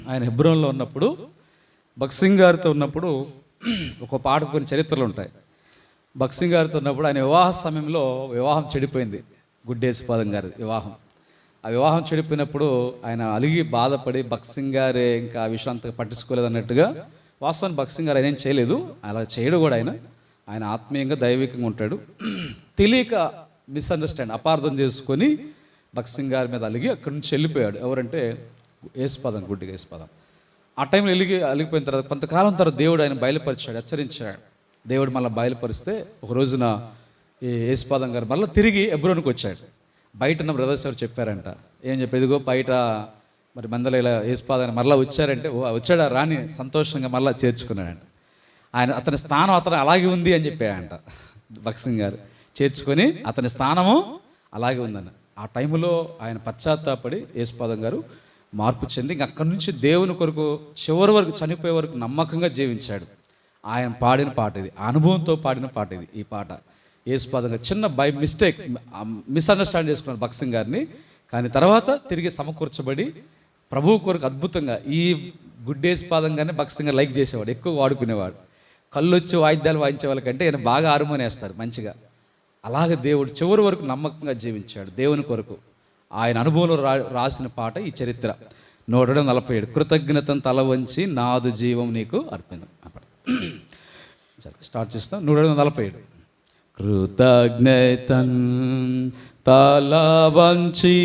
ఆయన హెబ్రోన్లో ఉన్నప్పుడు భక్సింగ్ గారితో ఉన్నప్పుడు ఒక పాట కొన్ని చరిత్రలు ఉంటాయి. భక్సింగ్ గారితో ఉన్నప్పుడు ఆయన వివాహ సమయంలో వివాహం చెడిపోయింది. గుడ్డేశపాదం గారి వివాహం. ఆ వివాహం చెడిపోయినప్పుడు ఆయన అలిగి బాధపడి భక్సింగ్ గారే ఇంకా ఆ విషయం అంతగా పట్టించుకోలేదు అన్నట్టుగా. వాస్తవాన్ని భక్సింగ్ గారు ఆయన ఏం చేయలేదు, అలా చేయడు కూడా. ఆయన ఆత్మీయంగా దైవికంగా ఉంటాడు. తెలియక మిస్అండర్స్టాండ్ అపార్థం చేసుకొని భక్సింగ్ గారి మీద అలిగి అక్కడి నుంచి వెళ్ళిపోయాడు. ఎవరంటే యేసుపాదం, గుడ్డిగా యేసుపాదం. ఆ టైంలో అలిగిపోయిన తర్వాత కొంతకాలం తర్వాత దేవుడు ఆయన బయలుపరిచాడు, హెచ్చరించాడు. దేవుడు మళ్ళీ బయలుపరిస్తే ఒక రోజున ఈ యేసుపాదం గారు మళ్ళీ తిరిగి హెబ్రోనుకు వచ్చాడు. బయట ఉన్న బ్రదర్స్ ఎవరు చెప్పారంట, ఏం చెప్పి ఇదిగో బయట మరి మందల ఇలా యేసుపాదం మళ్ళీ వచ్చారంటే, వచ్చాడా రాని సంతోషంగా మళ్ళీ చేర్చుకున్నాడంట. అతని స్థానం అలాగే ఉంది అని చెప్పాడంట భక్సింగ్ గారు. చేర్చుకొని అతని స్థానము అలాగే ఉందన్న. ఆ టైంలో ఆయన పశ్చాత్తాపడి యేసుపాదం గారు మార్పు చెంది ఇంక అక్కడి నుంచి దేవుని కొరకు చివరి వరకు చనిపోయే వరకు నమ్మకంగా జీవించాడు. ఆయన పాడిన పాట ఇది, అనుభవంతో పాడిన పాట ఇది. ఈ పాట యేసుపాదం గారు చిన్న మిస్అండర్స్టాండ్ చేసుకున్నాడు భక్సింగ్ గారిని. కానీ తర్వాత తిరిగి సమకూర్చబడి ప్రభువు కొరకు అద్భుతంగా ఈ గుడ్డేశపాదం గారిని భక్సింగ్ గారు లైక్ చేసేవాడు, ఎక్కువ వాడుకునేవాడు. కళ్ళు వచ్చి వాయిద్యాలు వాయించే వాళ్ళకంటే ఈయన బాగా హార్మోనియేస్తారు మంచిగా. అలాగే దేవుడు చివరి వరకు నమ్మకంగా జీవించాడు దేవుని కొరకు. ఆయన అనుభవంలో రాసిన పాట ఈ చరిత్ర. 147 కృతజ్ఞతను తల వంచి నాదు జీవం నీకు అర్పించం. స్టార్ట్ చేస్తాం. 147 కృతజ్ఞతన్ తల వంచి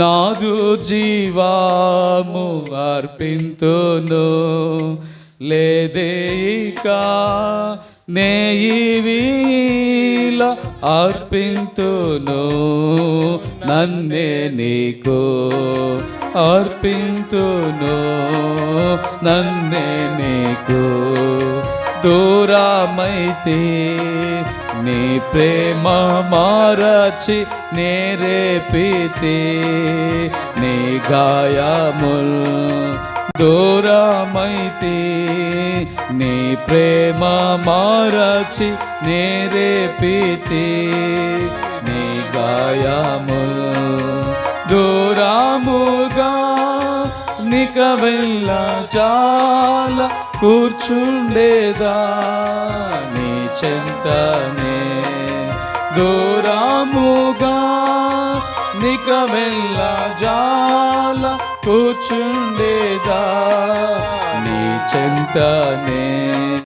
నాదు జీవము అర్పింతును, లేదేకా నేయివీల అర్పింతును, నన్నే నీకు అర్పింతును, నన్నే నీకు దూరమైతే నీ ప్రేమ మారచి నేరేపితే, నీ గాయముల్ దూరమైతే నీ ప్రేమ మారచి నేరేపితే, నీ గాయముల్ దూరముగా నిక వెళ్ళ చాల కూర్చుండేదా నీ చెంతనే, దూరముగా నిక వెళ్ళ జాల కూర్చుండేదా నీ చెంతనే,